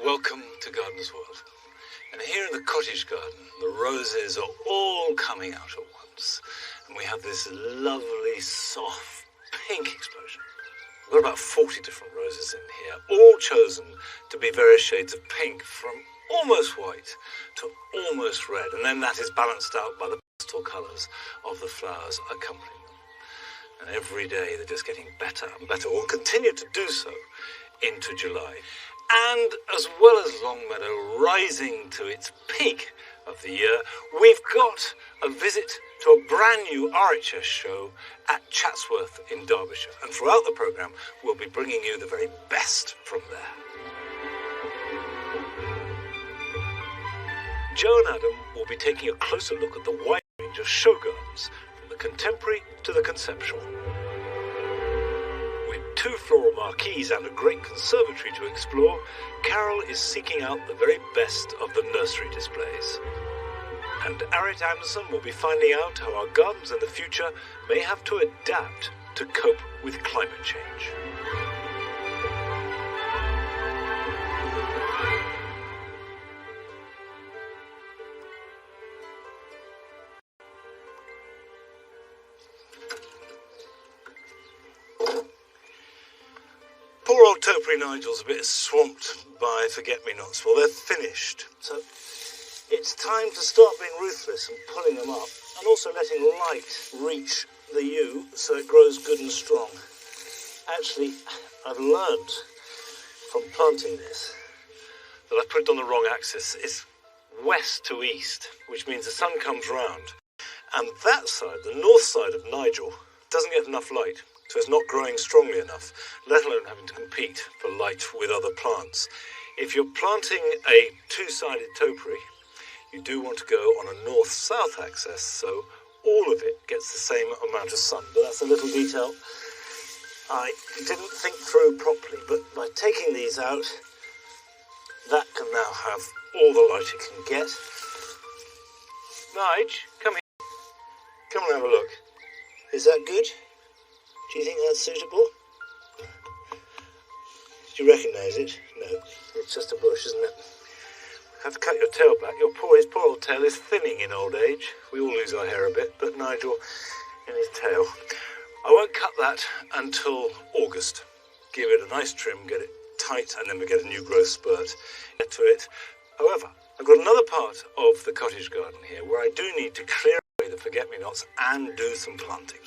welcome to Gardener's World. And here in the cottage garden, the roses are all coming out at once. And we have this lovely, soft, pink explosion. We've got about 40 different roses in here, all chosen to be various shades of pink, from almost white to almost red. And then that is balanced out by the pastel colours of the flowers accompanying them. And every day they're just getting better and better, or continue to do so into July. And as well as Longmeadow rising to its peak of the year, we've got a visit to a brand new RHS show at Chatsworth in Derbyshire. And throughout the programme, we'll be bringing you the very best from there. Joe and Adam will be taking a closer look at the wide range of show gardens, from the contemporary to the conceptual. With 2 floral marquees and a great conservatory to explore, Carol is seeking out the very best of the nursery displays. And Arit Anderson will be finding out how our gardens in the future may have to adapt to cope with climate change. Poor old Topiary Nigel's a bit swamped by forget-me-nots. Well, they're finished. So it's time to start being ruthless and pulling them up, and also letting light reach the yew so it grows good and strong. Actually, I've learned from planting this that I put it on the wrong axis. It's west to east, which means the sun comes round. And that side, the north side of Nigel, doesn't get enough light. So it's not growing strongly enough, let alone having to compete for light with other plants. If you're planting a 2-sided topiary, you do want to go on a north-south axis, so all of it gets the same amount of sun. But that's a little detail I didn't think through properly, but by taking these out, that can now have all the light it can get. Nige, come here. Come and have a look. Is that good? Do you think that's suitable? Do you recognise it? No, it's just a bush, isn't it? You have to cut your tail back. His poor old tail is thinning in old age. We all lose our hair a bit, but Nigel in his tail. I won't cut that until August. Give it a nice trim, get it tight, and then we get a new growth spurt to it. However, I've got another part of the cottage garden here where I do need to clear away the forget-me-nots and do some planting.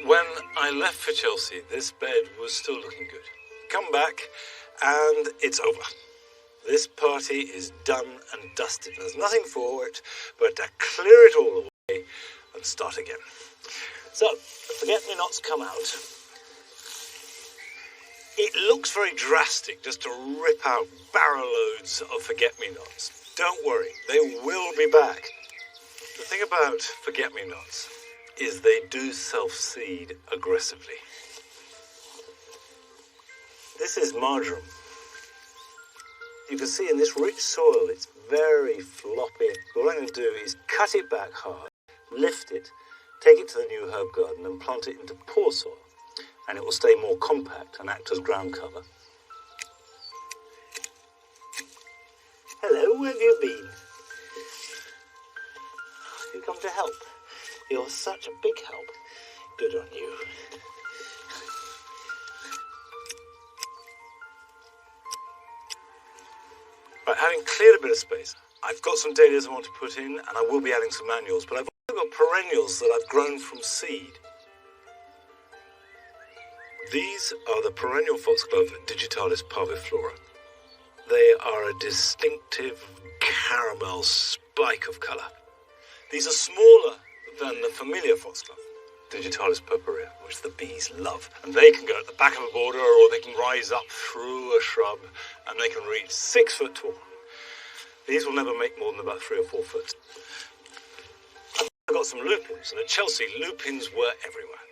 When I left for Chelsea, this bed was still looking good. Come back, and it's over. This party is done and dusted. There's nothing for it but to clear it all away and start again. So, the forget-me-nots come out. It looks very drastic just to rip out barrow loads of forget-me-nots. Don't worry, they will be back. The thing about forget-me-nots is they do self-seed aggressively. This is marjoram. You can see in this rich soil it's very floppy. What I'm going to do is cut it back hard, lift it, take it to the new herb garden and plant it into poor soil, and it will stay more compact and act as ground cover. Hello, where have you been? You come to help. You're such a big help. Good on you. Right, having cleared a bit of space, I've got some dahlias I want to put in, and I will be adding some annuals, but I've also got perennials that I've grown from seed. These are the perennial foxglove Digitalis parviflora. They are a distinctive caramel spike of colour. These are smaller than the familiar foxglove, Digitalis purpurea, which the bees love. And they can go at the back of a border, or they can rise up through a shrub, and they can reach 6 foot tall. These will never make more than about 3 or 4 foot. I've got some lupins, and at Chelsea, lupins were everywhere.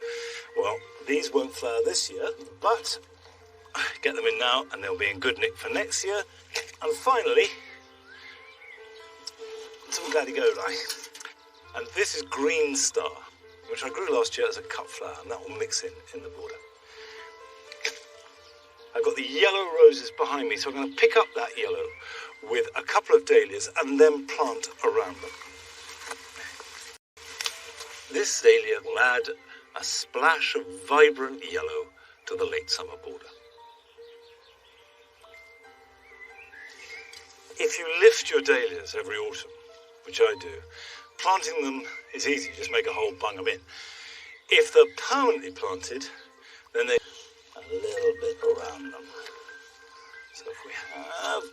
Well, these won't flower this year, but get them in now and they'll be in good nick for next year. And finally, some Gladioli. And this is Green Star, which I grew last year as a cut flower, and that will mix in the border. I've got the yellow roses behind me, so I'm going to pick up that yellow with a couple of dahlias and then plant around them. This dahlia will add a splash of vibrant yellow to the late summer border. If you lift your dahlias every autumn, which I do, planting them is easy, just make a hole, bung them in. If they're permanently planted, then they a little bit around them. So if we have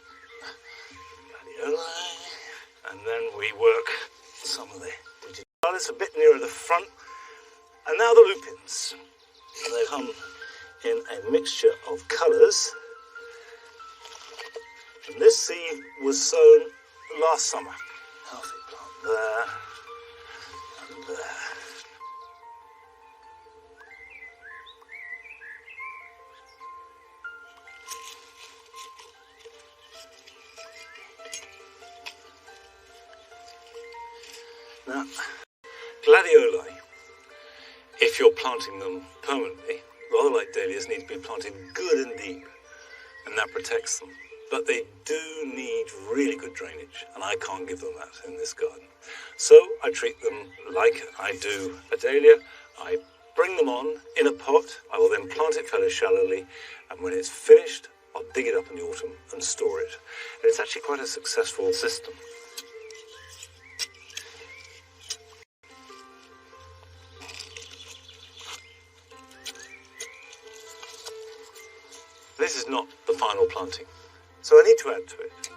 Gladioli, and then we work some of the Digitalis a bit nearer the front, and now the lupins. They come in a mixture of colours. And this seed was sown last summer. Healthy plant there and there. Now, Gladioli, if you're planting them permanently, rather like dahlias, need to be planted good and deep, and that protects them. But they do need really good drainage, and I can't give them that in this garden. So I treat them like I do a dahlia. I bring them on in a pot. I will then plant it fairly shallowly, and when it's finished, I'll dig it up in the autumn and store it. And it's actually quite a successful system. This is not the final planting, so I need to add to it.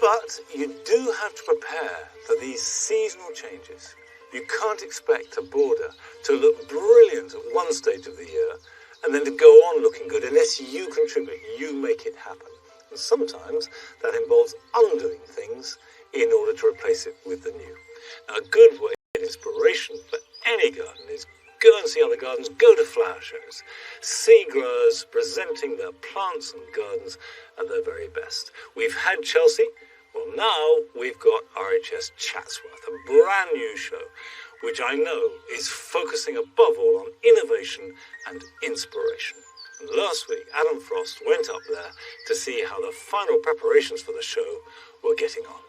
But you do have to prepare for these seasonal changes. You can't expect a border to look brilliant at one stage of the year and then to go on looking good unless you contribute, you make it happen. And sometimes that involves undoing things in order to replace it with the new. Now, a good way of inspiration for any garden is go and see other gardens, go to flower shows, see growers presenting their plants and gardens at their very best. We've had Chelsea, well now we've got RHS Chatsworth, a brand new show, which I know is focusing above all on innovation and inspiration. And last week, Adam Frost went up there to see how the final preparations for the show were getting on.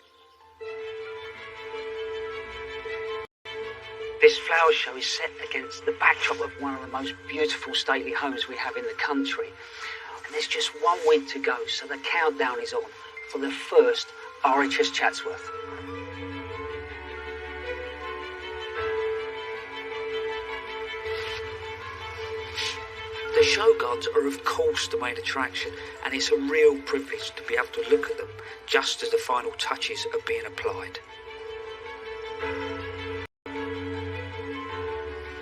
This flower show is set against the backdrop of one of the most beautiful stately homes we have in the country. And there's just 1 week to go, so the countdown is on for the first RHS Chatsworth. The show gardens are of course the main attraction, and it's a real privilege to be able to look at them just as the final touches are being applied.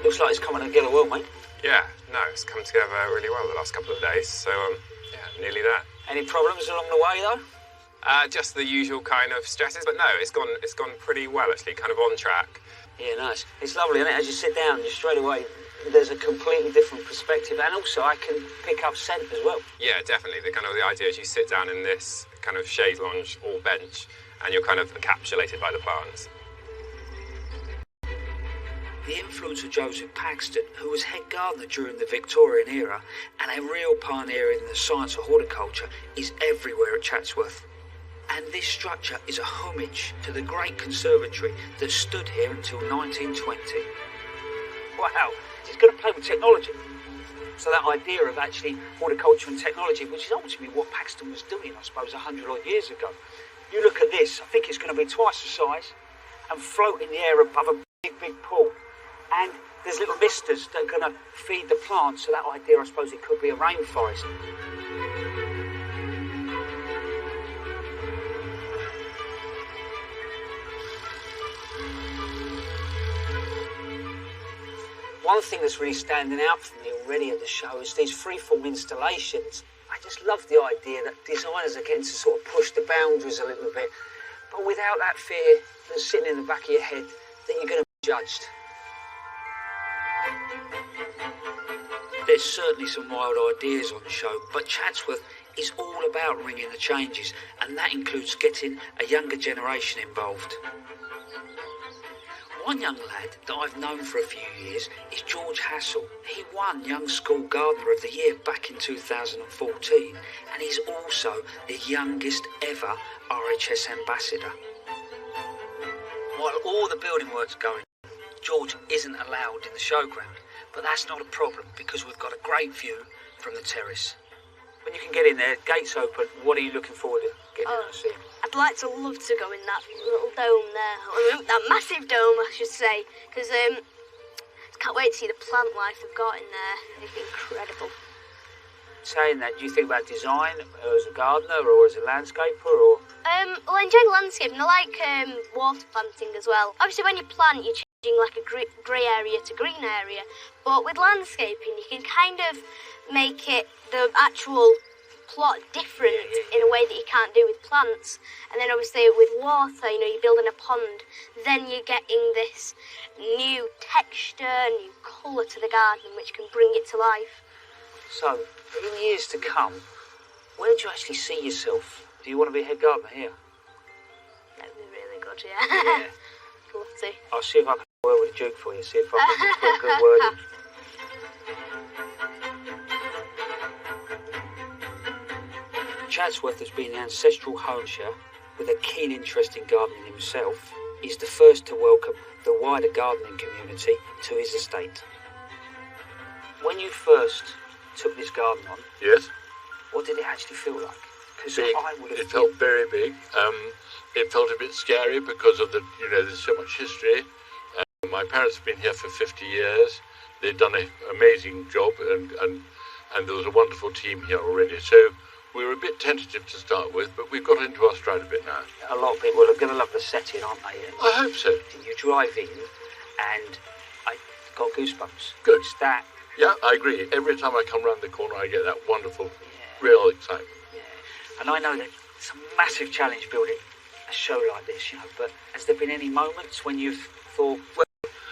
Looks like it's coming together well, mate. Yeah, no, it's come together really well the last couple of days, so yeah, nearly there. Any problems along the way though? Just the usual kind of stresses, but no, it's gone pretty well actually, kind of on track. Yeah, nice. It's lovely, isn't it? As you sit down, you straight away, there's a completely different perspective, and also I can pick up scent as well. Yeah, definitely. The idea is you sit down in this kind of chaise lounge or bench, and you're kind of encapsulated by the plants. The influence of Joseph Paxton, who was head gardener during the Victorian era and a real pioneer in the science of horticulture, is everywhere at Chatsworth. And this structure is a homage to the great conservatory that stood here until 1920. Wow, he's going to play with technology. So that idea of actually horticulture and technology, which is ultimately what Paxton was doing, I suppose, 100 odd years ago. You look at this, I think it's going to be twice the size and float in the air above a big pool. And there's little vistas that are going to feed the plants, so that idea, I suppose, it could be a rainforest. One thing that's really standing out for me already at the show is these freeform installations. I just love the idea that designers are getting to sort of push the boundaries a little bit, but without that fear that's sitting in the back of your head that you're going to be judged. There's certainly some wild ideas on show, but Chatsworth is all about ringing the changes, and that includes getting a younger generation involved. One young lad that I've known for a few years is George Hassel. He won Young School Gardener of the Year back in 2014, and he's also the youngest ever RHS ambassador. While all the building work's going, George isn't allowed in the showground, but that's not a problem because we've got a great view from the terrace. When you can get in there, gates open, what are you looking forward to getting in and seeing? I'd love to go in that little dome there. I mean, that massive dome, I should say, because I can't wait to see the plant life they've got in there. It's incredible. Saying that, do you think about design as a gardener or as a landscaper, or? Well, I enjoy landscaping. I like water planting as well. Obviously, when you plant, you're changing like a grey area to green area. But with landscaping, you can kind of make it the actual plot different in a way that you can't do with plants. And then obviously with water, you're building a pond, then you're getting this new texture, new colour to the garden, which can bring it to life. So, in years to come, where do you actually see yourself? Do you want to be head gardener here? That would be really good, yeah. I'd love to. I'll see if I can work with a Duke for you, see if I can put a good word in. Chatsworth has been the ancestral homeshare with a keen interest in gardening himself. He's the first to welcome the wider gardening community to his estate. When you first took this garden on, yes, what did it actually feel like? Because it felt very big. It felt a bit scary because of there's so much history. My parents have been here for 50 years. They've done an amazing job, and there was a wonderful team here already. So we were a bit tentative to start with, but we've got into our stride a bit now. A lot of people are going to love the setting, aren't they? And I hope so. you drive in, and I got goosebumps. Good. It's that. Yeah, I agree. Every time I come round the corner, I get that wonderful, real excitement. Yeah. And I know that it's a massive challenge building a show like this, but has there been any moments when you've thought, well,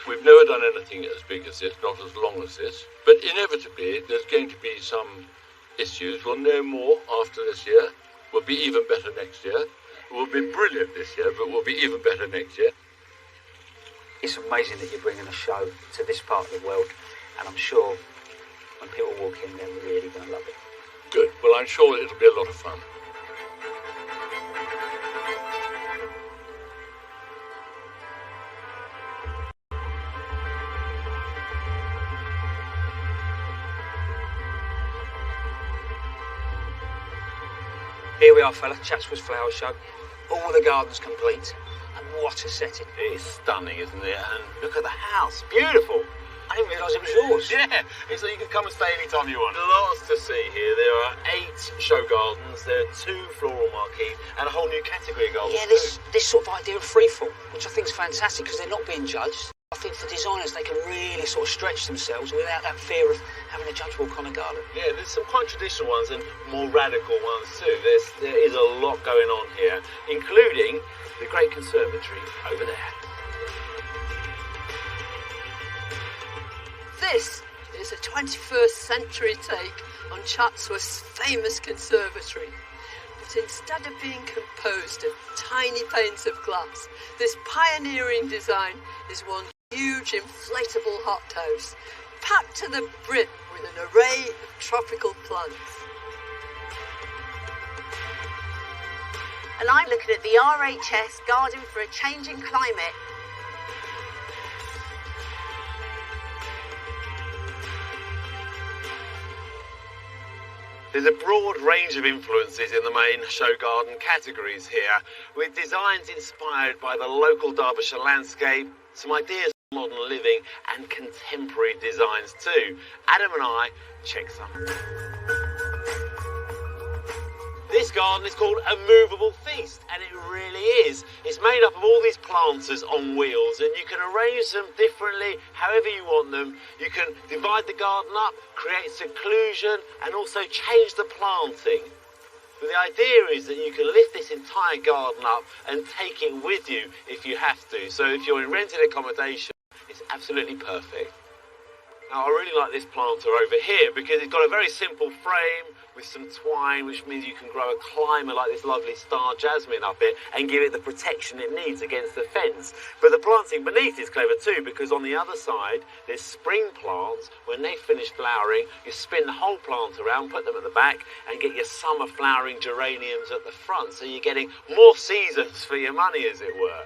we've never done anything as big as this, not as long as this, but inevitably there's going to be some issues. We'll know more after this year. We'll be even better next year. We'll be brilliant this year, but we'll be even better next year. It's amazing that you're bringing a show to this part of the world, and I'm sure when people walk in, they're really going to love it. Good. Well, I'm sure it'll be a lot of fun. Here we are, fella, Chatsworth Flower Show. All the garden's complete, and what a setting. It's stunning, isn't it? And look at the house, beautiful. I didn't realise it was yours. Yeah, it's like you can come and stay any time you want. Lots to see here. There are 8 show gardens, there are 2 floral marquees, and a whole new category of gardens. Yeah, this sort of idea of freeform, which I think is fantastic because they're not being judged. I think for designers, they can really sort of stretch themselves without that fear of having a judge walk on a garden. Yeah, there's some quite traditional ones and more radical ones too. There is a lot going on here, including the great conservatory over there. This is a 21st century take on Chatsworth's famous conservatory. But instead of being composed of tiny panes of glass, this pioneering design is one huge inflatable hothouse, packed to the brim with an array of tropical plants. And I'm looking at the RHS Garden for a Changing Climate. There's a broad range of influences in the main show garden categories here, with designs inspired by the local Derbyshire landscape, some ideas of modern living and contemporary designs too. Adam and I checked some. This garden is called a Moveable Feast, and it really is. It's made up of all these planters on wheels, and you can arrange them differently however you want them. You can divide the garden up, create seclusion, and also change the planting. But the idea is that you can lift this entire garden up and take it with you if you have to. So if you're in rented accommodation, it's absolutely perfect. Now, I really like this planter over here because it's got a very simple frame with some twine, which means you can grow a climber like this lovely star jasmine up it and give it the protection it needs against the fence. But the planting beneath is clever too, because on the other side, there's spring plants. When they finish flowering, you spin the whole plant around, put them at the back, and get your summer flowering geraniums at the front. So you're getting more seasons for your money, as it were.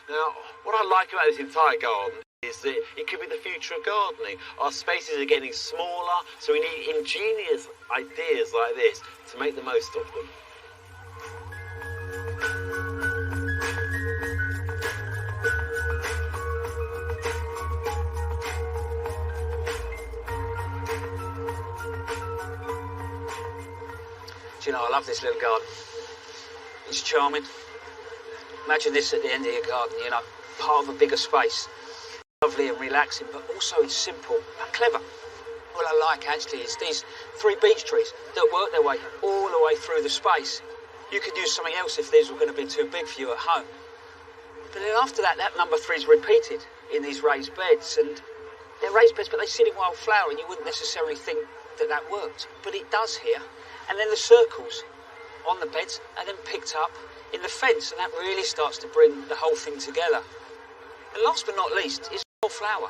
Now, what I like about this entire garden is that it could be the future of gardening. Our spaces are getting smaller, so we need ingenious ideas like this to make the most of them. Do you know, I love this little garden. It's charming. Imagine this at the end of your garden, you know, part of a bigger space. Lovely and relaxing, but also it's simple and clever. What I like actually is these 3 beech trees that work their way all the way through the space. You could use something else if these were going to be too big for you at home. But then after that, that number 3 is repeated in these raised beds, and they're raised beds, but they sit in wildflower, and you wouldn't necessarily think that that worked, but it does here. And then the circles on the beds are then picked up in the fence, and that really starts to bring the whole thing together. And last but not least is wildflower.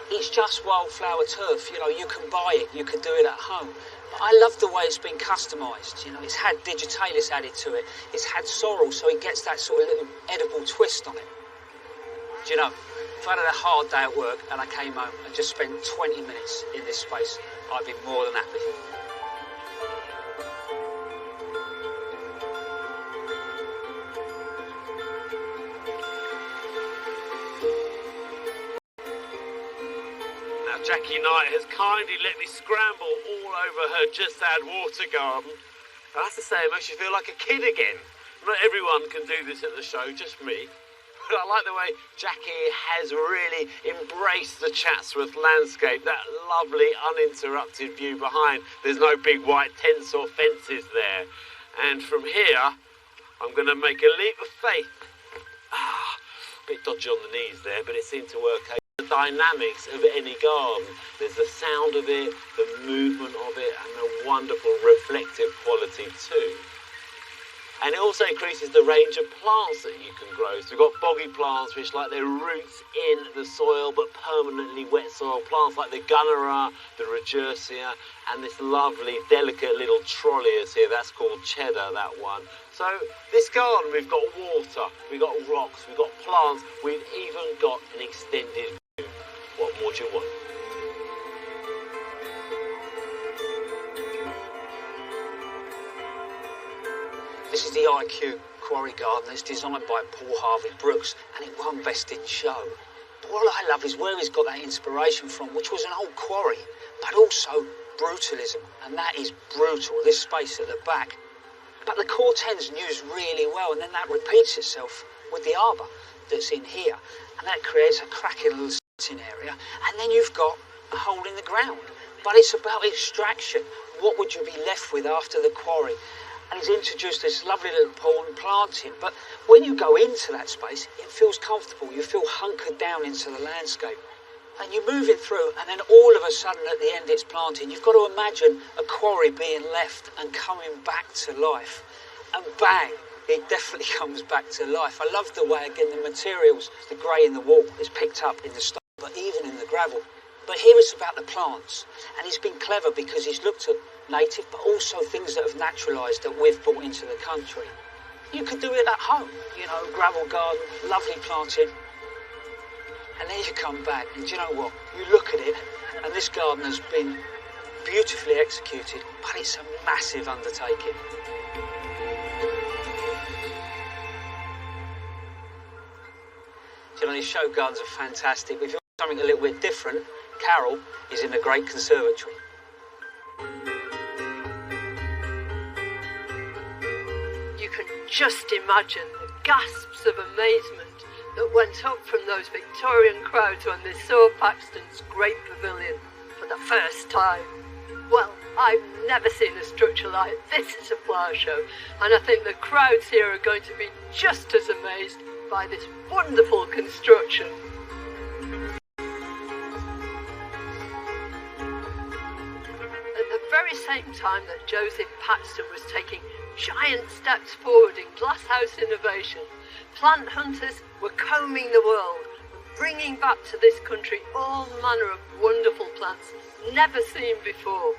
It's just wildflower turf, you know, you can buy it, you can do it at home. But I love the way it's been customised, you know, it's had Digitalis added to it, it's had sorrel, so it gets that sort of little edible twist on it. Do you know, if I had a hard day at work and I came home and just spent 20 minutes in this space, I'd be more than happy. Jackie Knight has kindly let me scramble all over her just add water garden. I have to say, it makes you feel like a kid again. Not everyone can do this at the show, just me. But I like the way Jackie has really embraced the Chatsworth landscape, that lovely uninterrupted view behind. There's no big white tents or fences there. And from here, I'm going to make a leap of faith. A bit dodgy on the knees there, but it seemed to work out. The dynamics of any garden. There's the sound of it, the movement of it, and the wonderful reflective quality too. And it also increases the range of plants that you can grow. So we've got boggy plants which like their roots in the soil but permanently wet soil plants like the gunnera, the regersia, and this lovely delicate little Trollius here, that's called Cheddar, that one. So this garden, we've got water, we've got rocks, we've got plants, we've even got an extended view. What more do you want? This is the IQ Quarry Garden. It's designed by Paul Harvey Brooks and it won Best in Show. But what I love is where he's got that inspiration from, which was an old quarry, but also brutalism, and that is brutal, this space at the back. But the core tens used really well, and then that repeats itself with the arbour that's in here, and that creates a cracking little sitting area, and then you've got a hole in the ground. But it's about extraction. What would you be left with after the quarry? And he's introduced this lovely little pool and planting, but when you go into that space, it feels comfortable. You feel hunkered down into the landscape. And you move it through, and then all of a sudden at the end it's planting. You've got to imagine a quarry being left and coming back to life. And bang, it definitely comes back to life. I love the way, again, the materials, the grey in the wall is picked up in the stone, but even in the gravel. But here it's about the plants. And he's been clever because he's looked at native, but also things that have naturalised that we've brought into the country. You could do it at home, you know, gravel garden, lovely planting. And then you come back, and do you know what? You look at it, and this garden has been beautifully executed, but it's a massive undertaking. Do you know, these show gardens are fantastic. If you want something a little bit different, Carol is in the Great Conservatory. You can just imagine the gasps of amazement that went up from those Victorian crowds when they saw Paxton's great pavilion for the first time. Well, I've never seen a structure like this at a flower show, and I think the crowds here are going to be just as amazed by this wonderful construction. very same time that Joseph Paxton was taking giant steps forward in glasshouse innovation, plant hunters were combing the world and bringing back to this country all manner of wonderful plants never seen before.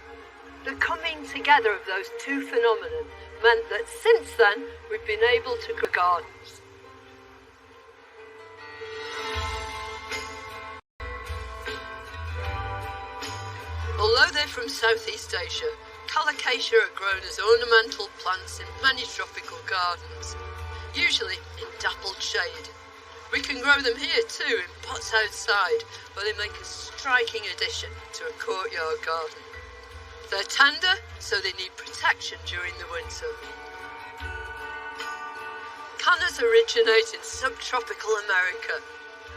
The coming together of those two phenomena meant that since then we've been able to grow gardens. Although they're from Southeast Asia, Alocasia are grown as ornamental plants in many tropical gardens, usually in dappled shade. We can grow them here too in pots outside, where they make a striking addition to a courtyard garden. They're tender, so they need protection during the winter. Cannas originate in subtropical America.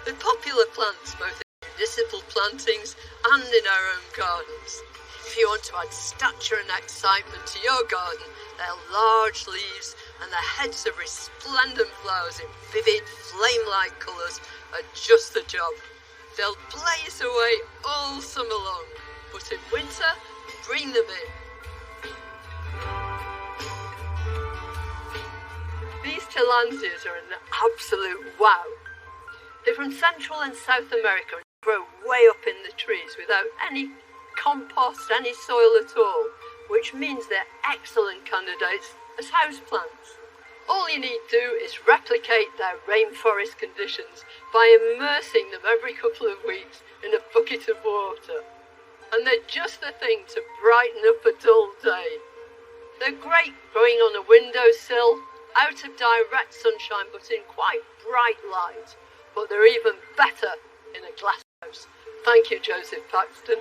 They're popular plants both in municipal plantings and in our own gardens. If you want to add stature and excitement to your garden, their large leaves and the heads of resplendent flowers in vivid, flame-like colours are just the job. They'll blaze away all summer long, but in winter, bring them in. These Tillandsias are an absolute wow. They're from Central and South America and grow way up in the trees without any compost, any soil at all, which means they're excellent candidates as houseplants. All you need to do is replicate their rainforest conditions by immersing them every couple of weeks in a bucket of water. And they're just the thing to brighten up a dull day. They're great growing on a windowsill, out of direct sunshine but in quite bright light. But they're even better in a glass house. Thank you, Joseph Paxton.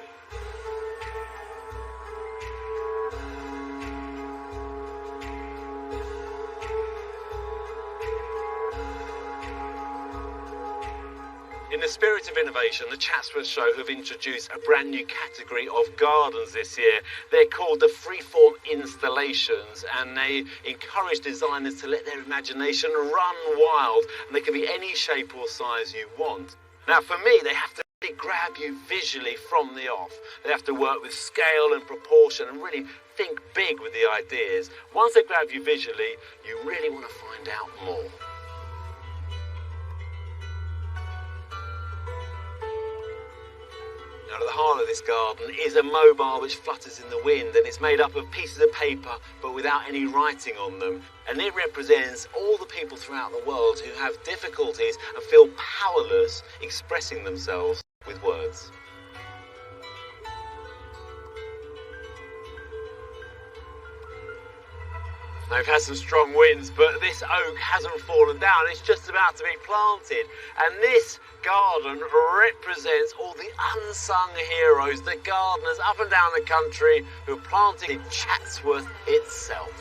In the spirit of innovation, the Chatsworth Show have introduced a brand new category of gardens this year. They're called the freeform installations, and they encourage designers to let their imagination run wild, and they can be any shape or size you want. Now, for me, they have to really grab you visually from the off. They have to work with scale and proportion and really think big with the ideas. Once they grab you visually, you really want to find out more. Now, at the heart of this garden is a mobile which flutters in the wind, and it's made up of pieces of paper but without any writing on them. And it represents all the people throughout the world who have difficulties and feel powerless expressing themselves with words. Now, we've had some strong winds, but this oak hasn't fallen down. It's just about to be planted. And this garden represents all the unsung heroes, the gardeners up and down the country who planted Chatsworth itself.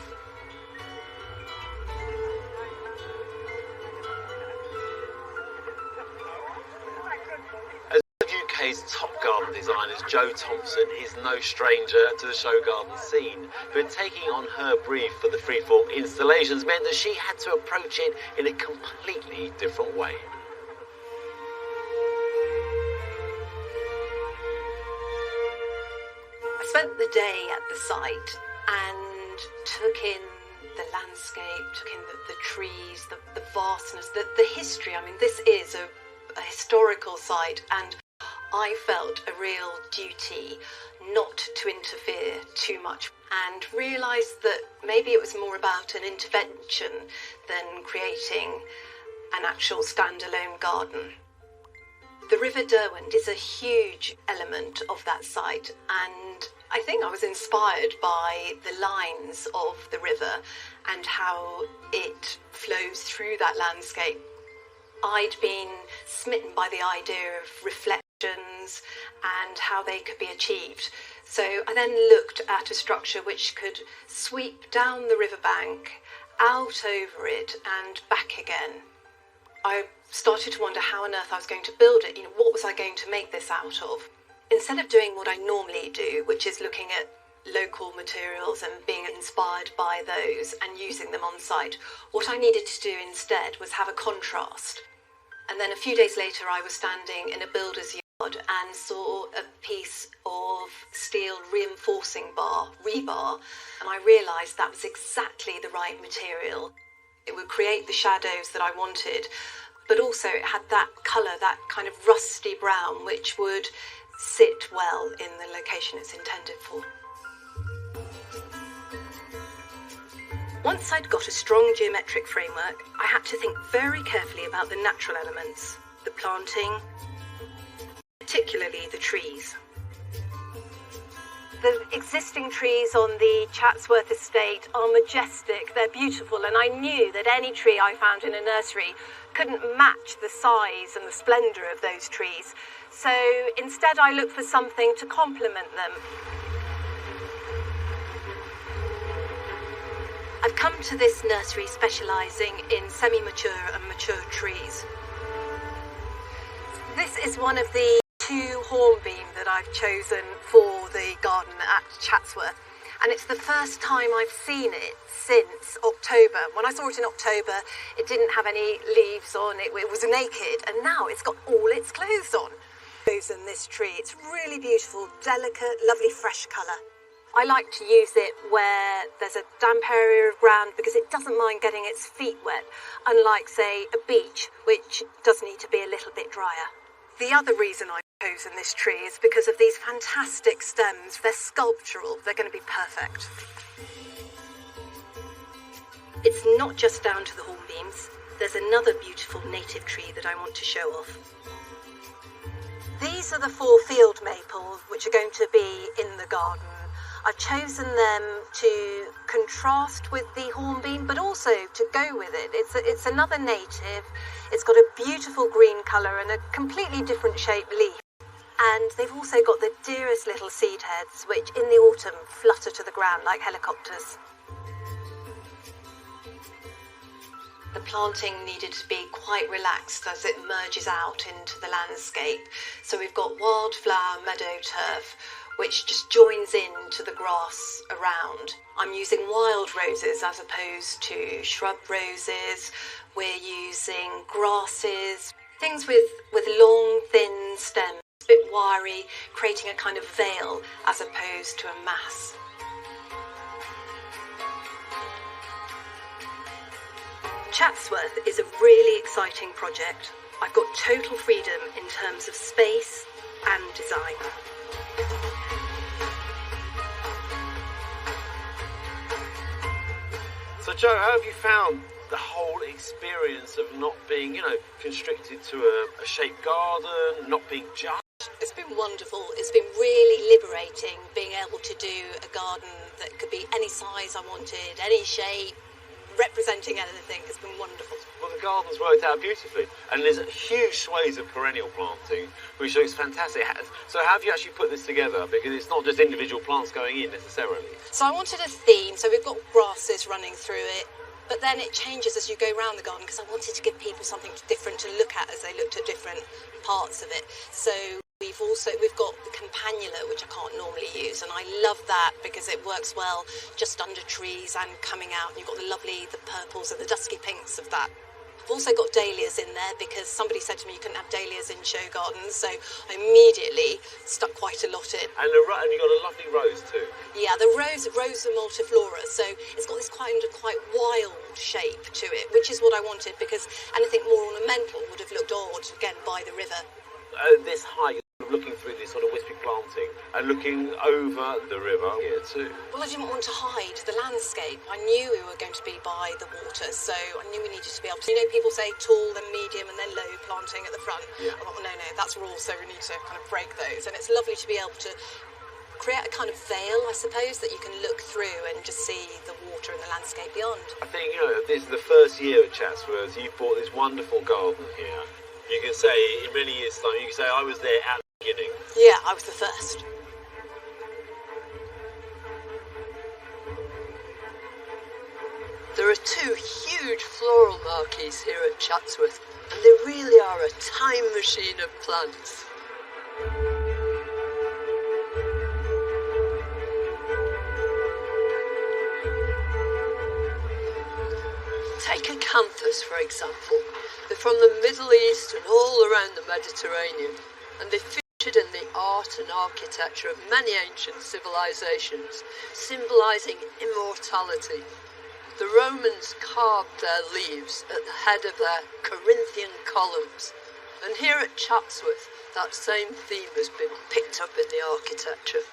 UK's top garden designers, Jo Thompson, is no stranger to the show garden scene, but taking on her brief for the freeform installations meant that she had to approach it in a completely different way. I spent the day at the site and took in the landscape, took in the trees, the vastness, the history. I mean, this is a historical site, and I felt a real duty not to interfere too much, and realised that maybe it was more about an intervention than creating an actual standalone garden. The River Derwent is a huge element of that site, and I think I was inspired by the lines of the river and how it flows through that landscape. I'd been smitten by the idea of reflections and how they could be achieved. So I then looked at a structure which could sweep down the riverbank, out over it and back again. I started to wonder how on earth I was going to build it. What was I going to make this out of? Instead of doing what I normally do, which is looking at local materials and being inspired by those and using them on site, what I needed to do instead was have a contrast. And then a few days later I was standing in a builder's yard yard and saw a piece of steel reinforcing rebar, and I realised that was exactly the right material. It would create the shadows that I wanted, but also it had that colour, that kind of rusty brown, which would sit well in the location it's intended for. Once I'd got a strong geometric framework, I had to think very carefully about the natural elements, the planting, particularly the trees. The existing trees on the Chatsworth estate are majestic, they're beautiful, and I knew that any tree I found in a nursery couldn't match the size and the splendour of those trees. So instead I looked for something to complement them. I've come to this nursery specialising in semi-mature and mature trees. This is one of the 2 hornbeam that I've chosen for the garden at Chatsworth, and it's the first time I've seen it since October. When I saw it in October, it didn't have any leaves on, it was naked, and now it's got all its clothes on. Chosen this tree, it's really beautiful, delicate, lovely fresh colour. I like to use it where there's a damp area of ground because it doesn't mind getting its feet wet, unlike, say, a beech, which does need to be a little bit drier. The other reason I've chosen this tree is because of these fantastic stems. They're sculptural, they're going to be perfect. It's not just down to the hornbeams. There's another beautiful native tree that I want to show off. These are the 4 field maples which are going to be in the garden. I've chosen them to contrast with the hornbeam, but also to go with it. It's another native. It's got a beautiful green colour and a completely different shaped leaf. And they've also got the dearest little seed heads, which in the autumn flutter to the ground like helicopters. The planting needed to be quite relaxed as it merges out into the landscape. So we've got wildflower meadow turf, which just joins into the grass around. I'm using wild roses as opposed to shrub roses. We're using grasses, things with long, thin stems, a bit wiry, creating a kind of veil as opposed to a mass. Chatsworth is a really exciting project. I've got total freedom in terms of space and design. So Joe, how have you found the whole experience of not being, constricted to a shaped garden, not being judged? It's been wonderful. It's been really liberating being able to do a garden that could be any size I wanted, any shape, representing anything. It's been wonderful. Well, the garden's worked out beautifully, and there's huge swathes of perennial planting, which looks fantastic. So how have you actually put this together? Because it's not just individual plants going in necessarily. So I wanted a theme, so we've got grasses running through it, but then it changes as you go around the garden because I wanted to give people something different to look at as they looked at different parts of it. So we've got the campanula, which I can't normally use, and I love that because it works well just under trees and coming out, and you've got the purples and the dusky pinks of that. I've also got dahlias in there because somebody said to me you couldn't have dahlias in show gardens, so I immediately stuck quite a lot in. And you've got a lovely rose too. Yeah, the rose multiflora, so it's got this quite wild shape to it, which is what I wanted because anything more ornamental would have looked odd, again, by the river. This height, looking through this sort of wispy planting and looking over the river here too. Well, I didn't want to hide the landscape. I knew we were going to be by the water, so I knew we needed to be able to, people say tall, then medium, and then low planting at the front. Yeah. I thought, well, no, that's raw, so we need to kind of break those. And it's lovely to be able to create a kind of veil, I suppose, that you can look through and just see the water and the landscape beyond. I think, this is the first year at Chatsworth. You bought this wonderful garden here. You can say, in many years' time, you can say, I was there at the beginning. Yeah, I was the first. There are 2 huge floral marquees here at Chatsworth, and they really are a time machine of plants. Take Acanthus, for example. They're from the Middle East and all around the Mediterranean, and they feature art and architecture of many ancient civilizations, symbolising immortality. The Romans carved their leaves at the head of their Corinthian columns, and here at Chatsworth, that same theme has been picked up in the architecture.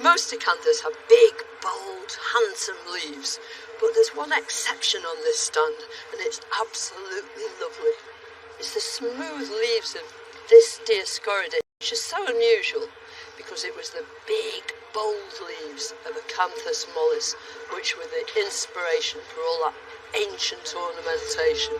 Most acanthus have big, bold, handsome leaves, but there's one exception on this stand, and it's absolutely lovely. It's the smooth leaves of this dioscoridis, which is so unusual because it was the big, bold leaves of Acanthus mollis which were the inspiration for all that ancient ornamentation.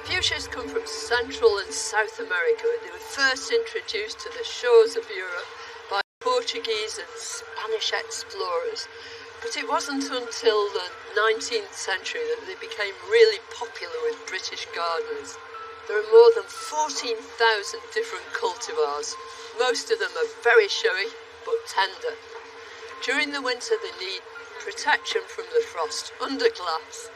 Fuchsias come from Central and South America. They were first introduced to the shores of Europe by Portuguese and Spanish explorers. But it wasn't until the 19th century that they became really popular with British gardeners. There are more than 14,000 different cultivars. Most of them are very showy but tender. During the winter they need protection from the frost under glass,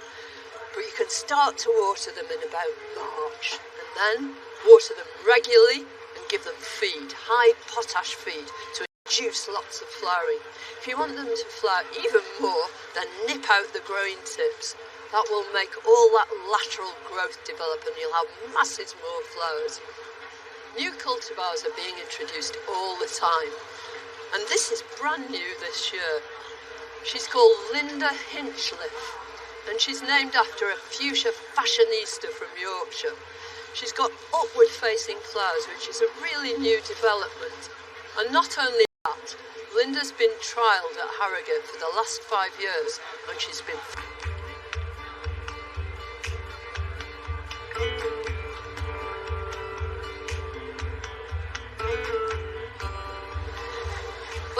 but you can start to water them in about March, and then water them regularly and give them feed, high potash feed, to induce lots of flowering. If you want them to flower even more, then nip out the growing tips. That will make all that lateral growth develop and you'll have masses more flowers. New cultivars are being introduced all the time, and this is brand new this year. She's called Linda Hinchliffe, and she's named after a fuchsia fashionista from Yorkshire. She's got upward-facing flowers, which is a really new development. And not only that, Linda's been trialled at Harrogate for the last 5 years, and she's been...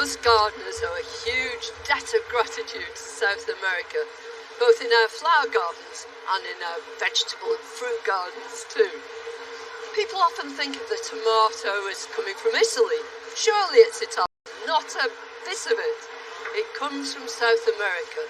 Us gardeners owe a huge debt of gratitude to South America, both in our flower gardens and in our vegetable and fruit gardens too. People often think of the tomato as coming from Italy. Surely it's Italian, not a bit of it. It comes from South America.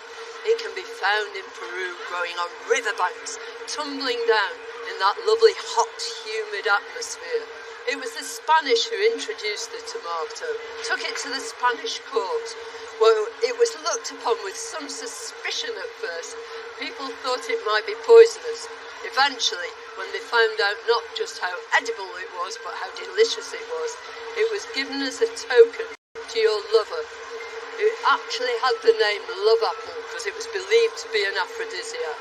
It can be found in Peru, growing on riverbanks, tumbling down in that lovely hot, humid atmosphere. It was the Spanish who introduced the tomato, took it to the Spanish court, where it was looked upon with some suspicion at first. People thought it might be poisonous. Eventually, when they found out not just how edible it was, but how delicious it was given as a token to your lover. It actually had the name love apple because it was believed to be an aphrodisiac.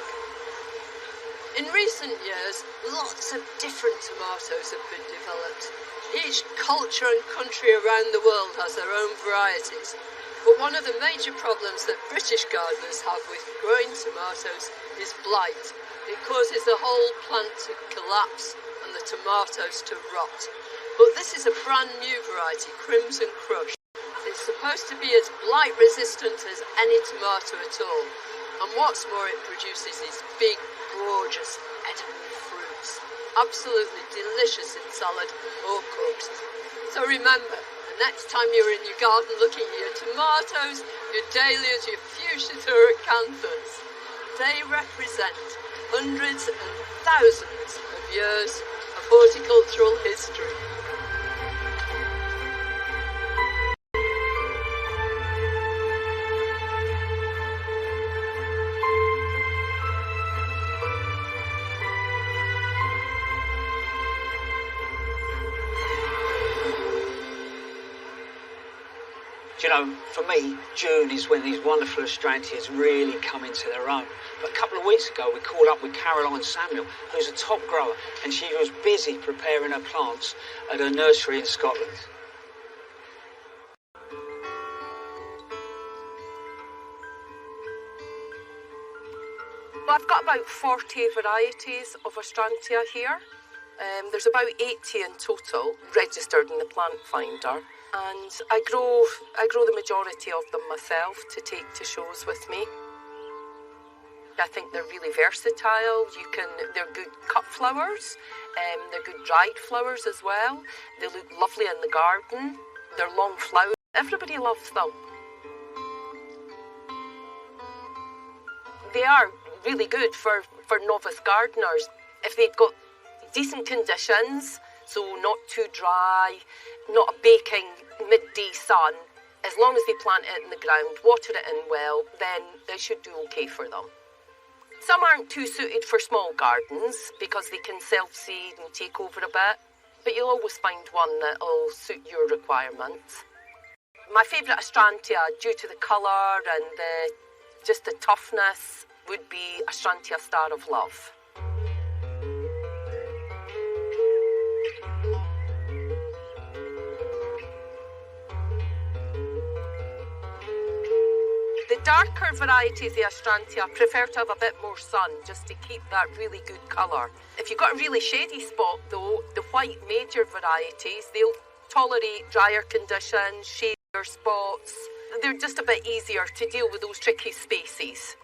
In recent years, lots of different tomatoes have been developed. Each culture and country around the world has their own varieties. But one of the major problems that British gardeners have with growing tomatoes is blight. It causes the whole plant to collapse and the tomatoes to rot. But this is a brand new variety, Crimson Crush. It's supposed to be as blight resistant as any tomato at all. And what's more, it produces these big, gorgeous, edible fruits. Absolutely delicious in salad or cooked. So remember, the next time you're in your garden looking at your tomatoes, your dahlias, your fuchsias or acanthus, they represent hundreds and thousands of years of horticultural history. You know, for me, June is when these wonderful Astrantias really come into their own. But a couple of weeks ago, we caught up with Caroline Samuel, who's a top grower, and she was busy preparing her plants at her nursery in Scotland. Well, I've got about 40 varieties of Astrantia here. There's about 80 in total registered in the plant finder. And I grow the majority of them myself to take to shows with me. I think they're really versatile. They're good cut flowers, they're good dried flowers as well. They look lovely in the garden. They're long flowers. Everybody loves them. They are really good for novice gardeners. If they've got decent conditions, so not too dry, not a baking midday sun, as long as they plant it in the ground, water it in well, then it should do okay for them. Some aren't too suited for small gardens because they can self-seed and take over a bit, but you'll always find one that'll suit your requirements. My favourite Astrantia, due to the colour and just the toughness, would be Astrantia Star of Love. The darker varieties of Astrantia prefer to have a bit more sun just to keep that really good colour. If you've got a really shady spot though, the white major varieties, they'll tolerate drier conditions, shadier spots. They're just a bit easier to deal with those tricky spaces.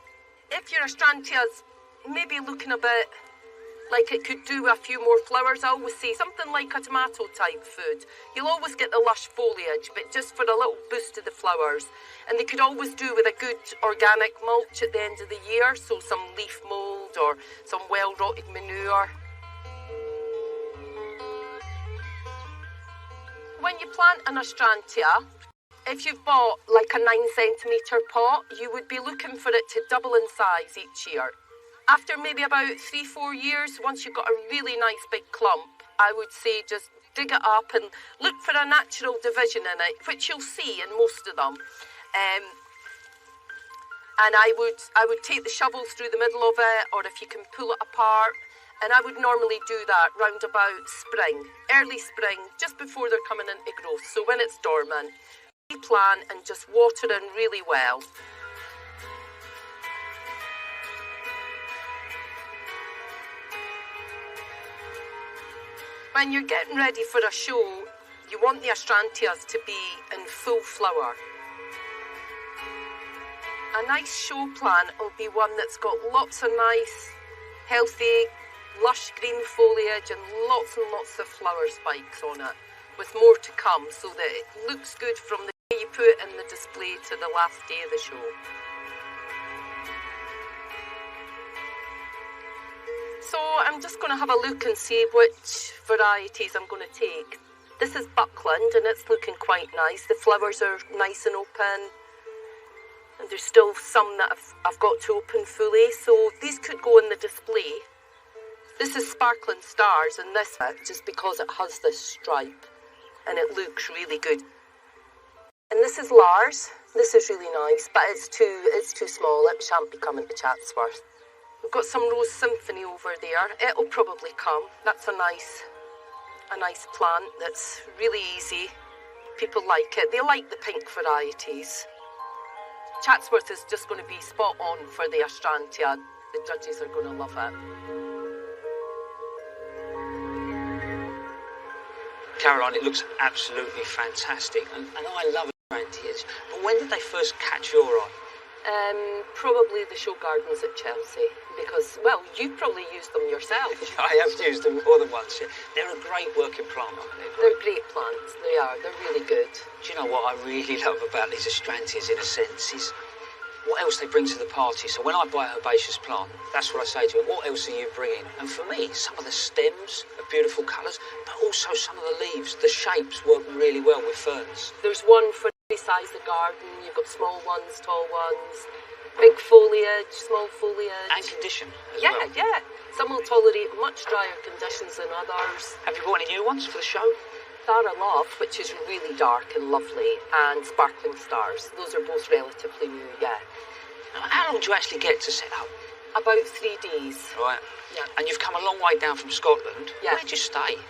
If your Astrantia's maybe looking a bit like it could do a few more flowers, I always say something like a tomato type food. You'll always get the lush foliage, but just for a little boost to the flowers. And they could always do with a good organic mulch at the end of the year, so some leaf mould or some well-rotted manure. When you plant an Astrantia, if you've bought like a 9cm pot, you would be looking for it to double in size each year. After maybe about 3-4 years, once you've got a really nice big clump, I would say just dig it up and look for a natural division in it, which you'll see in most of them. And I would take the shovel through the middle of it, or if you can pull it apart. And I would normally do that round about spring, early spring, just before they're coming into growth. So when it's dormant, replant and just water in really well. When you're getting ready for a show, you want the Astrantias to be in full flower. A nice show plant will be one that's got lots of nice, healthy, lush green foliage and lots of flower spikes on it, with more to come, so that it looks good from the day you put it in the display to the last day of the show. So I'm just going to have a look and see which varieties I'm going to take. This is Buckland and it's looking quite nice. The flowers are nice and open. And there's still some that I've got to open fully. So these could go in the display. This is Sparkling Stars and this just because it has this stripe. And it looks really good. And this is Lars. This is really nice, but it's too small. It shan't be coming to Chatsworth. We've got some Rose Symphony over there. It'll probably come. That's a nice plant that's really easy. People like it. They like the pink varieties. Chatsworth is just going to be spot on for the Astrantia. The judges are going to love it. Caroline, it looks absolutely fantastic, and I love Astrantias. But when did they first catch your eye? Probably the show gardens at Chelsea, because, well, you've probably used them yourself. I have used them more than once. Yeah. They're a great working plant, aren't they? They're great plants, they are. They're really good. Do you know what I really love about these Astrantias, in a sense, is what else they bring to the party. So when I buy a herbaceous plant, that's what I say to them, what else are you bringing? And for me, some of the stems are beautiful colours, but also some of the leaves, the shapes work really well with ferns. There's one for every size of garden. You've got small ones, tall ones, big foliage, small foliage. And condition as well. Yeah. Some will tolerate much drier conditions than others. Have you bought any new ones for the show? Thara Love, which is really dark and lovely, and Sparkling Stars. Those are both relatively new, yeah. Now, how long do you actually get to set up? About 3 days. Right. Yeah. And you've come a long way down from Scotland. Yeah. Where did you stay?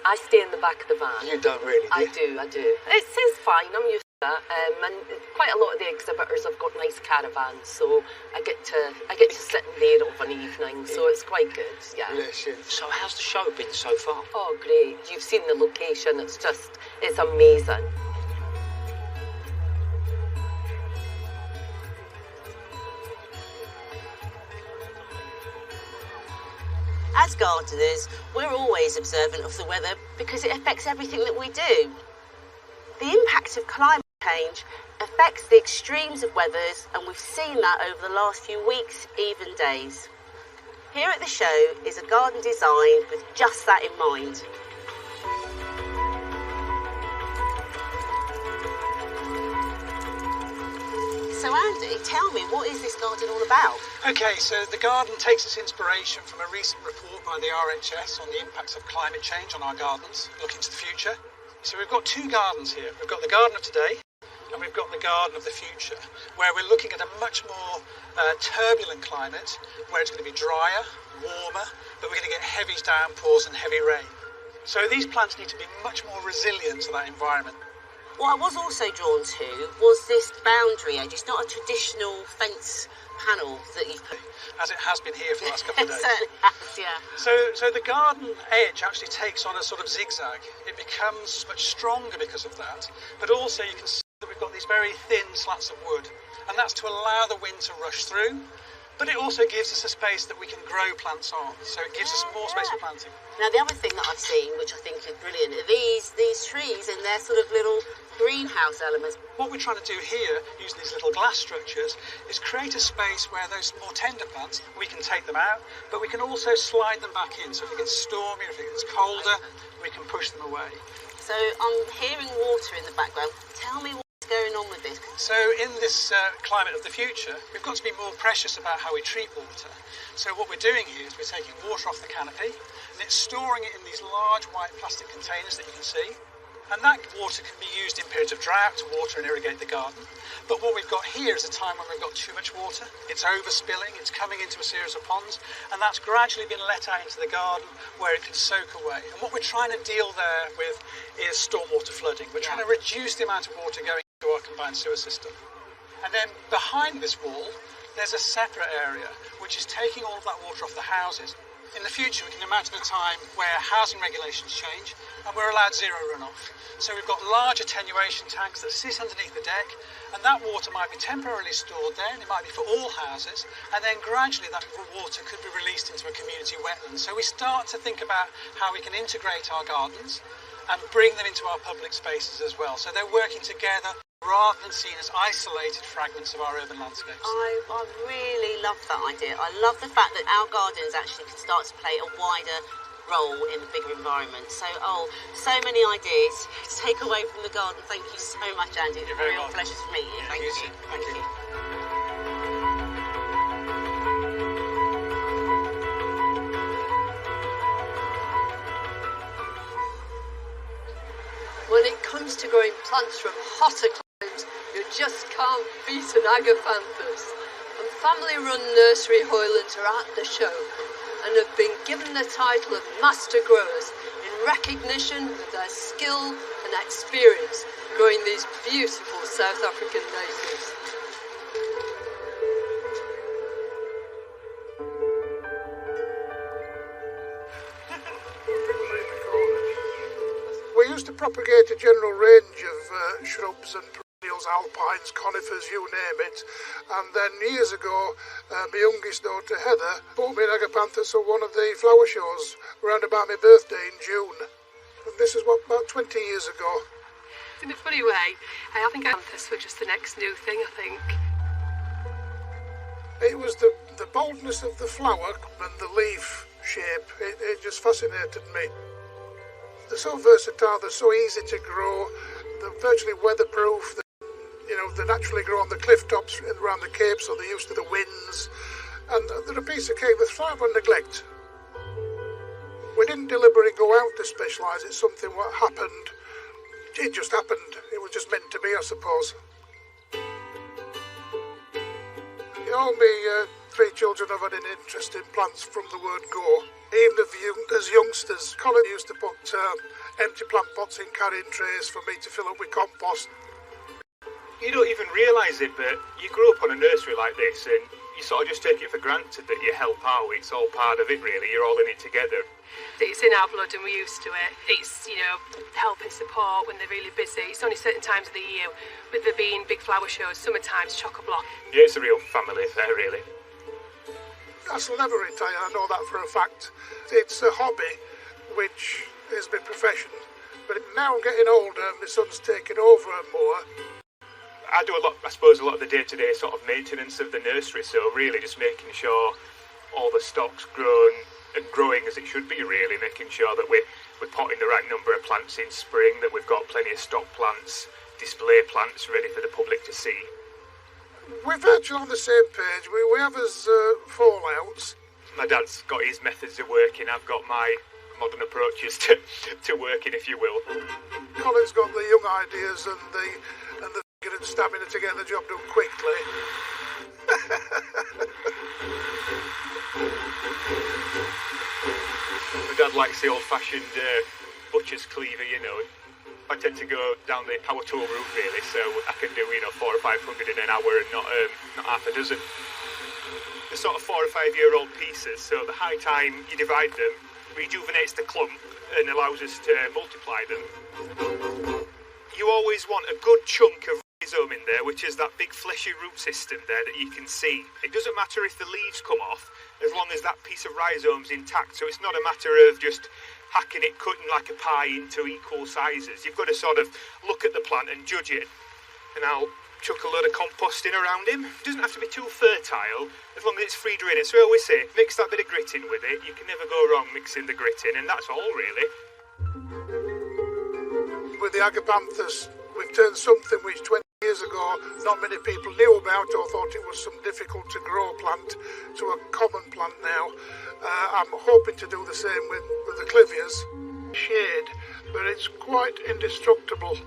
I stay in the back of the van. You don't really, do you? I do. It's fine, I'm used to that. And quite a lot of the exhibitors have got nice caravans, so I get to sit in there of an evening, so it's quite good, yeah. So how's the show been so far? Oh, great. You've seen the location, it's amazing. As gardeners, we're always observant of the weather because it affects everything that we do. The impact effects of climate change affects the extremes of weathers, and we've seen that over the last few weeks, even days. Here at the show is a garden designed with just that in mind. So Andy, tell me, what is this garden all about? Okay, so the garden takes its inspiration from a recent report by the RHS on the impacts of climate change on our gardens, looking to the future. So we've got two gardens here. We've got the garden of today and we've got the garden of the future, where we're looking at a much more turbulent climate, where it's going to be drier, warmer, but we're going to get heavy downpours and heavy rain. So these plants need to be much more resilient to that environment. What I was also drawn to was this boundary edge. It's not a traditional fence panel that you've put. As it has been here for the last couple of days. It certainly has, yeah. So the garden edge actually takes on a sort of zigzag. It becomes much stronger because of that. But also you can see that we've got these very thin slats of wood. And that's to allow the wind to rush through. But it also gives us a space that we can grow plants on. So it gives us more space for planting. Now the other thing that I've seen, which I think is brilliant, are these trees and their sort of little greenhouse elements. What we're trying to do here, using these little glass structures, is create a space where those more tender plants, we can take them out, but we can also slide them back in. So if it gets stormy, or if it gets colder, we can push them away. So I'm hearing water in the background. Tell me what's going on with this. So in this climate of the future, we've got to be more precious about how we treat water. So what we're doing here is we're taking water off the canopy and it's storing it in these large white plastic containers that you can see. And that water can be used in periods of drought to water and irrigate the garden. But what we've got here is a time when we've got too much water. It's overspilling, it's coming into a series of ponds, and that's gradually been let out into the garden where it can soak away. And what we're trying to deal there with is stormwater flooding. We're trying to reduce the amount of water going into our combined sewer system. And then behind this wall, there's a separate area which is taking all of that water off the houses. In the future, we can imagine a time where housing regulations change and we're allowed zero runoff. So we've got large attenuation tanks that sit underneath the deck, and that water might be temporarily stored there, and it might be for all houses, and then gradually that water could be released into a community wetland. So we start to think about how we can integrate our gardens and bring them into our public spaces as well. So they're working together rather than seen as isolated fragments of our urban landscapes. I really love that idea. I love the fact that our gardens actually can start to play a wider role in the bigger environment. So many ideas to take away from the garden. Thank you so much, Andy. It's a real pleasure to meet you. Thank you. Thank you. When it comes to growing plants from hotter climes, you just can't beat an Acanthus. And family-run nursery Hoylands are at the show and have been given the title of Master Growers in recognition of their skill and experience growing these beautiful South African natives. We used to propagate a general range of shrubs and perennials, alpines, conifers, you name it. And then years ago, my youngest daughter Heather bought me an Acanthus for one of the flower shows around about my birthday in June. And this is about 20 years ago. In a funny way, I think Acanthus were just the next new thing, I think. It was the boldness of the flower and the leaf shape. It just fascinated me. They're so versatile, they're so easy to grow, they're virtually weatherproof. They naturally grow on the cliff tops around the Cape, so they're used to the winds. And they're a piece of cake with far more neglect. We didn't deliberately go out to specialise. It's something what happened. It just happened. It was just meant to be, I suppose. All my three children have had an interest in plants from the word go. Even as youngsters, Colin used to put empty plant pots in carrying trays for me to fill up with compost. You don't even realise it, but you grow up on a nursery like this and you sort of just take it for granted that you help out. It's all part of it, really. You're all in it together. It's in our blood and we're used to it. It's, help and support when they're really busy. It's only certain times of the year, with there being big flower shows, summertime's chock-a-block. Yeah, it's a real family affair, really. I shall never retire, I know that for a fact. It's a hobby, which is my profession, But now I'm getting older and my son's taking over more. I do a lot of the day-to-day sort of maintenance of the nursery, so really just making sure all the stock's grown and growing as it should be, really, making sure that we're potting the right number of plants in spring, that we've got plenty of stock plants, display plants ready for the public to see. We're virtually on the same page. We have his fallouts. My dad's got his methods of working, I've got my modern approaches to working, if you will. Colin's got the young ideas and the vigor and stamina to get the job done quickly. My dad likes the old-fashioned butcher's cleaver, you know. I tend to go down the power tool route, really, so I can do, 400 or 500 in an hour and not half a dozen. The sort of 4 or 5 year old pieces, so the high time you divide them rejuvenates the clump and allows us to multiply them. You always want a good chunk of rhizome in there, which is that big fleshy root system there that you can see. It doesn't matter if the leaves come off, as long as that piece of rhizome's intact, so it's not a matter of just hacking it, cutting like a pie into equal sizes. You've got to sort of look at the plant and judge it. And I'll chuck a load of compost in around him. It doesn't have to be too fertile, as long as it's free draining. So I always say, mix that bit of grit in with it. You can never go wrong mixing the grit in, and that's all, really. With the Agapanthus, we've turned something which 20 years ago not many people knew about or thought it was some difficult to grow plant to a common plant now. I'm hoping to do the same with the clivias. Shade, but it's quite indestructible.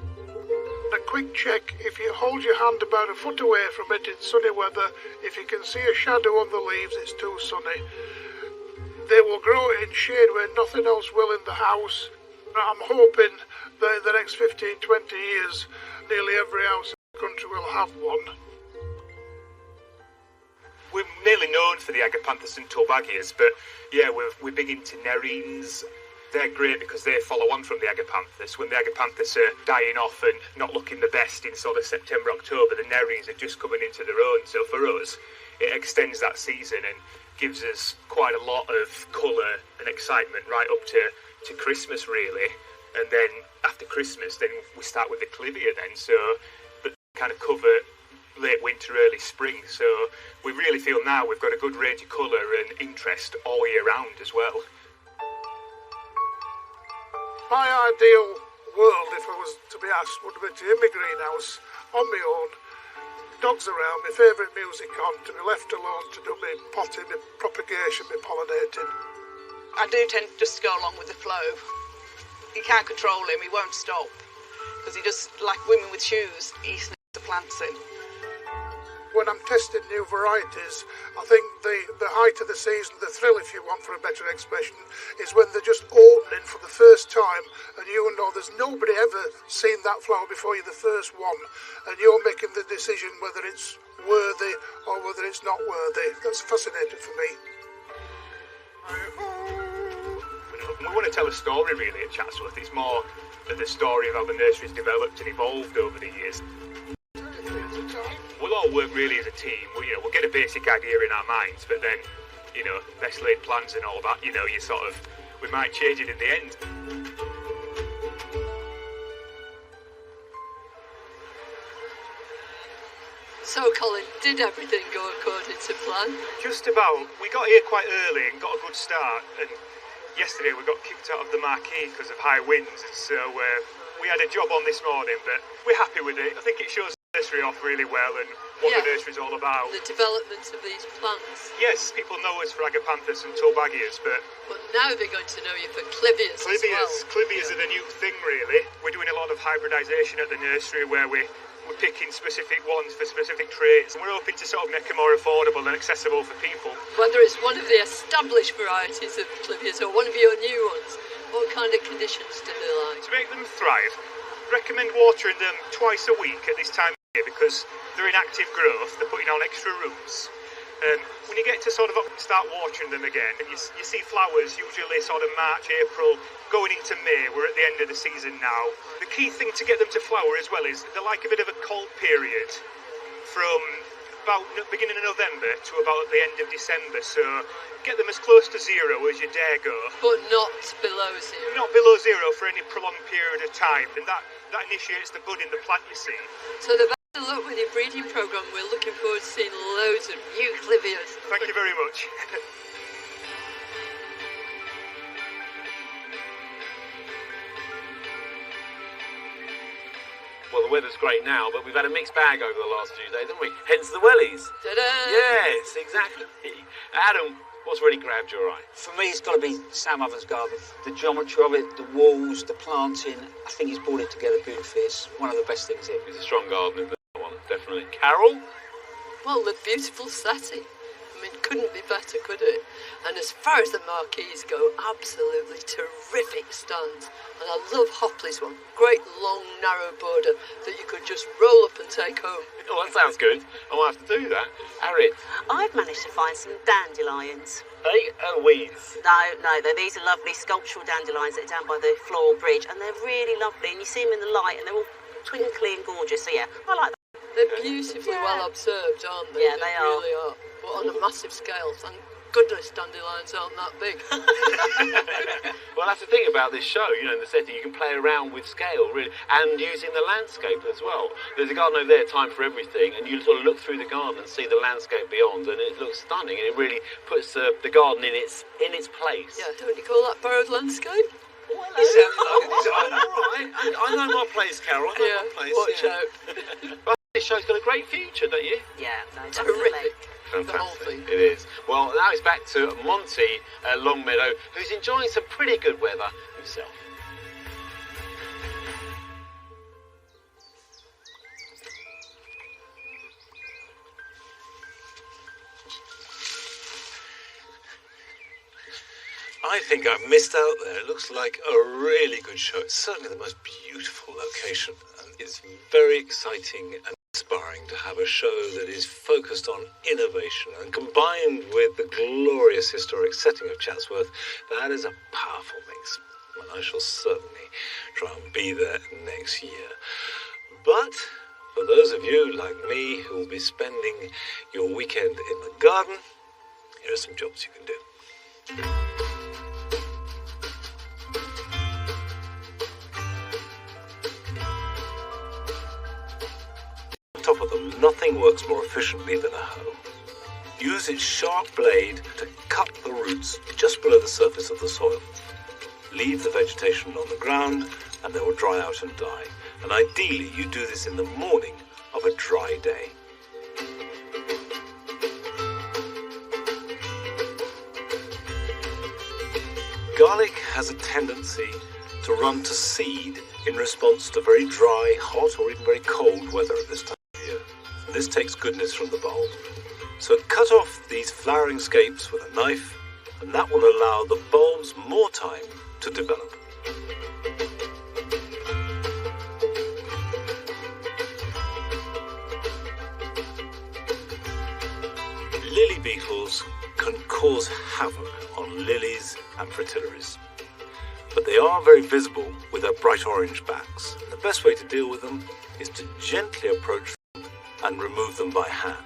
A quick check, if you hold your hand about a foot away from it in sunny weather, if you can see a shadow on the leaves, it's too sunny. They will grow in shade where nothing else will in the house. I'm hoping that in the next 15, 20 years, nearly every house in the country will have one. We're nearly known for the Agapanthus and Tulbagias, but yeah, we're big into nerines. They're great because they follow on from the Agapanthus. When the Agapanthus are dying off and not looking the best in sort of September, October, the nerines are just coming into their own. So for us, it extends that season and gives us quite a lot of colour and excitement right up to Christmas, really. And then after Christmas, then we start with the clivia then. So that kind of cover late winter, early spring. So we really feel now we've got a good range of colour and interest all year round as well. My ideal world, if I was to be asked, would be to in my greenhouse, on my own, dogs around, my favourite music on, to be left alone to do my potting, my propagation, my pollinating. I do tend to just go along with the flow. You can't control him, he won't stop. Because he just, like women with shoes, he sneaks the plants in. When I'm testing new varieties, I think the height of the season, the thrill, if you want for a better expression, is when they're just opening for the first time and you know there's nobody ever seen that flower before you're the first one and you're making the decision whether it's worthy or whether it's not worthy. That's fascinating for me. We want to tell a story, really, at Chatsworth. It's more of the story of how the nursery's developed and evolved over the years. We'll all work really as a team. We'll get a basic idea in our minds, but then, best laid plans and all that, we might change it in the end. So, Colin, did everything go according to plan? Just about. We got here quite early and got a good start, and yesterday we got kicked out of the marquee because of high winds, so we had a job on this morning, but we're happy with it. I think it shows the nursery off really well and what the nursery's all about. The development of these plants. Yes, people know us for Agapanthus and Tulbagias, but now they're going to know you for clivias as well. Clivias are the new thing, really. We're doing a lot of hybridisation at the nursery where we're picking specific ones for specific traits, and we're hoping to sort of make them more affordable and accessible for people. Whether it's one of the established varieties of clivias or one of your new ones, what kind of conditions do they like? To make them thrive, recommend watering them twice a week at this time of year because they're in active growth, they're putting on extra roots. When you get to sort of start watering them again, and you see flowers usually sort of March, April, going into May. We're at the end of the season now. The key thing to get them to flower as well is they like a bit of a cold period from about beginning of November to about the end of December, so get them as close to zero as you dare go. But not below zero. Not below zero for any prolonged period of time, and that initiates the bud in the plant, you see. So the best of luck with your breeding programme. We're looking forward to seeing loads of new clivias. Thank you very much. Well, the weather's great now, but we've had a mixed bag over the last few days, haven't we? Hence the wellies. Ta-da! Yes, exactly. Adam, what's really grabbed your eye? For me, it's got to be Sam Ovens' garden. The geometry of it, the walls, the planting, I think he's brought it together beautifully. It's one of the best things here. It's a strong garden, isn't it? That one, definitely. Carol? Well, the beautiful setting. I mean, couldn't be better, could it? And as far as the marquees go, absolutely terrific stands. And I love Hopley's one. Great, long, narrow border that you could just roll up and take home. Oh, that sounds good. I might have to do that. Harriet? I've managed to find some dandelions. Hey, weeds? No, these are lovely sculptural dandelions that are down by the floral bridge, and they're really lovely, and you see them in the light, and they're all twinkly and gorgeous, so yeah, I like that. They're beautifully well observed, aren't they? Yeah, they really are. But on a massive scale, thank goodness dandelions aren't that big. Well, that's the thing about this show, you know, in the setting, you can play around with scale, really, and using the landscape as well. There's a garden over there, Time for Everything, and you sort of look through the garden and see the landscape beyond, and it looks stunning, and it really puts the garden in its place. Yeah, don't you call that borrowed landscape? Well, I know my place, Carol. I know my place. Watch out. But this show's got a great future, don't you? Yeah, no, definitely. Fantastic. It is. Well, now it's back to Monty Longmeadow, who's enjoying some pretty good weather himself. I think I've missed out there. It looks like a really good show. It's certainly the most beautiful location, and it's very exciting and inspiring to have a show that is focused on innovation and combined with the glorious historic setting of Chatsworth. That is a powerful mix, and I shall certainly try and be there next year. But for those of you like me who will be spending your weekend in the garden, here are some jobs you can do. Top of them, nothing works more efficiently than a hoe. Use its sharp blade to cut the roots just below the surface of the soil. Leave the vegetation on the ground and they will dry out and die. And ideally you do this in the morning of a dry day. Garlic has a tendency to run to seed in response to very dry, hot or even very cold weather at this time. This takes goodness from the bulb. So cut off these flowering scapes with a knife, and that will allow the bulbs more time to develop. Lily beetles can cause havoc on lilies and fritillaries, but they are very visible with their bright orange backs. And the best way to deal with them is to gently approach and remove them by hand.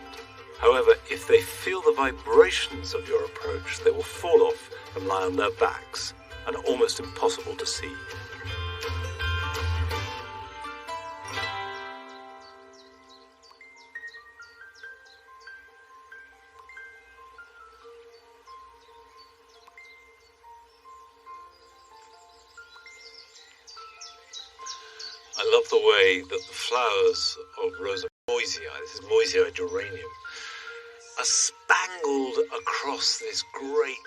However, if they feel the vibrations of your approach, they will fall off and lie on their backs and are almost impossible to see. I love the way that the flowers of Rosa Moisei, this is Moisei geranium, are spangled across this great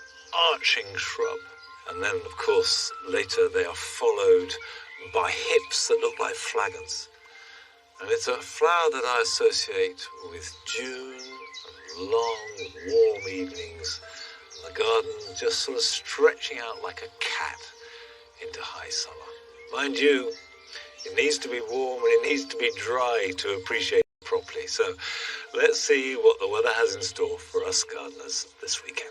arching shrub. And then, of course, later they are followed by hips that look like flagons. And it's a flower that I associate with June and long, warm evenings, and the garden just sort of stretching out like a cat into high summer. Mind you, it needs to be warm and it needs to be dry to appreciate it properly. So let's see what the weather has in store for us gardeners this weekend.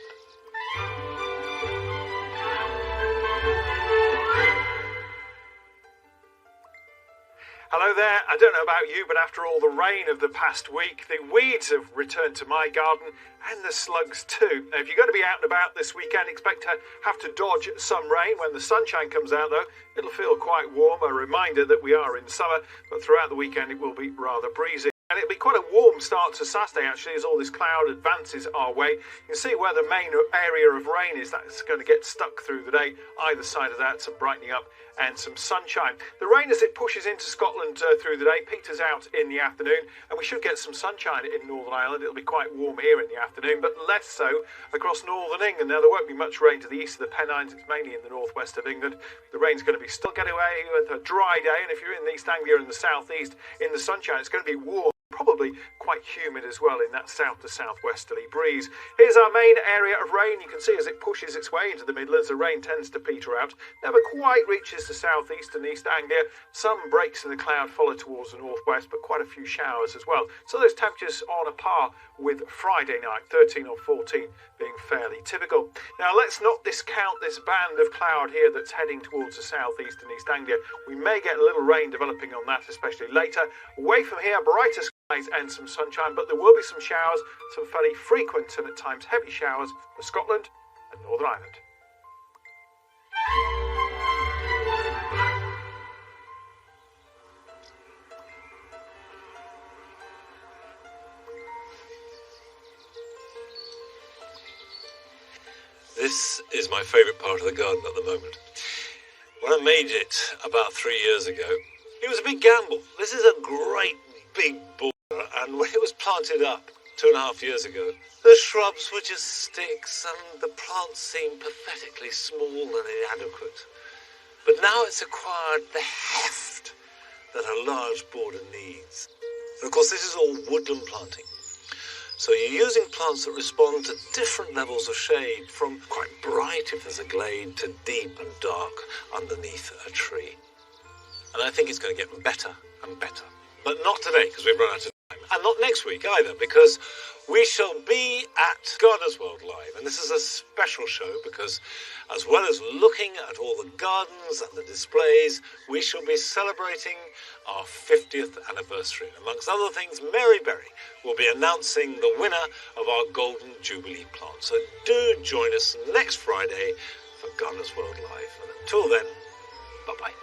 Hello there. I don't know about you, but after all the rain of the past week, the weeds have returned to my garden and the slugs too. Now, if you're going to be out and about this weekend, expect to have to dodge some rain. When the sunshine comes out, though, it'll feel quite warm. A reminder that we are in summer, but throughout the weekend it will be rather breezy. And it'll be quite a warm start to Saturday, actually, as all this cloud advances our way. You can see where the main area of rain is. That's going to get stuck through the day. Either side of that, some brightening up and some sunshine. The rain, as it pushes into Scotland through the day, peters out in the afternoon, and we should get some sunshine in Northern Ireland. It'll be quite warm here in the afternoon, but less so across Northern England. Now, there won't be much rain to the east of the Pennines. It's mainly in the northwest of England. The rain's going to be still getting away with a dry day, and if you're in East Anglia and the southeast in the sunshine, it's going to be warm. Probably quite humid as well in that south to southwesterly breeze. Here's our main area of rain. You can see as it pushes its way into the Midlands, the rain tends to peter out. Never quite reaches the southeast and East Anglia. Some breaks in the cloud follow towards the northwest, but quite a few showers as well. So those temperatures on a par with Friday night, 13 or 14 being fairly typical. Now let's not discount this band of cloud here that's heading towards the southeast and East Anglia. We may get a little rain developing on that, especially later. Away from here, brighter skies and some sunshine, but there will be some showers, some fairly frequent and at times heavy showers for Scotland and Northern Ireland. This is my favourite part of the garden at the moment. When I made it about 3 years ago, it was a big gamble. This is a great big border, and when it was planted up 2.5 years ago, the shrubs were just sticks and the plants seemed pathetically small and inadequate. But now it's acquired the heft that a large border needs. And of course, this is all woodland planting. So you're using plants that respond to different levels of shade, from quite bright if there's a glade to deep and dark underneath a tree. And I think it's going to get better and better. But not today, because we've run out of time. And not next week either, because we shall be at Gardener's World Live. And this is a special show because as well as looking at all the gardens and the displays, we shall be celebrating our 50th anniversary. Amongst other things, Mary Berry will be announcing the winner of our Golden Jubilee plant. So do join us next Friday for Gardener's World Live. And until then, bye-bye.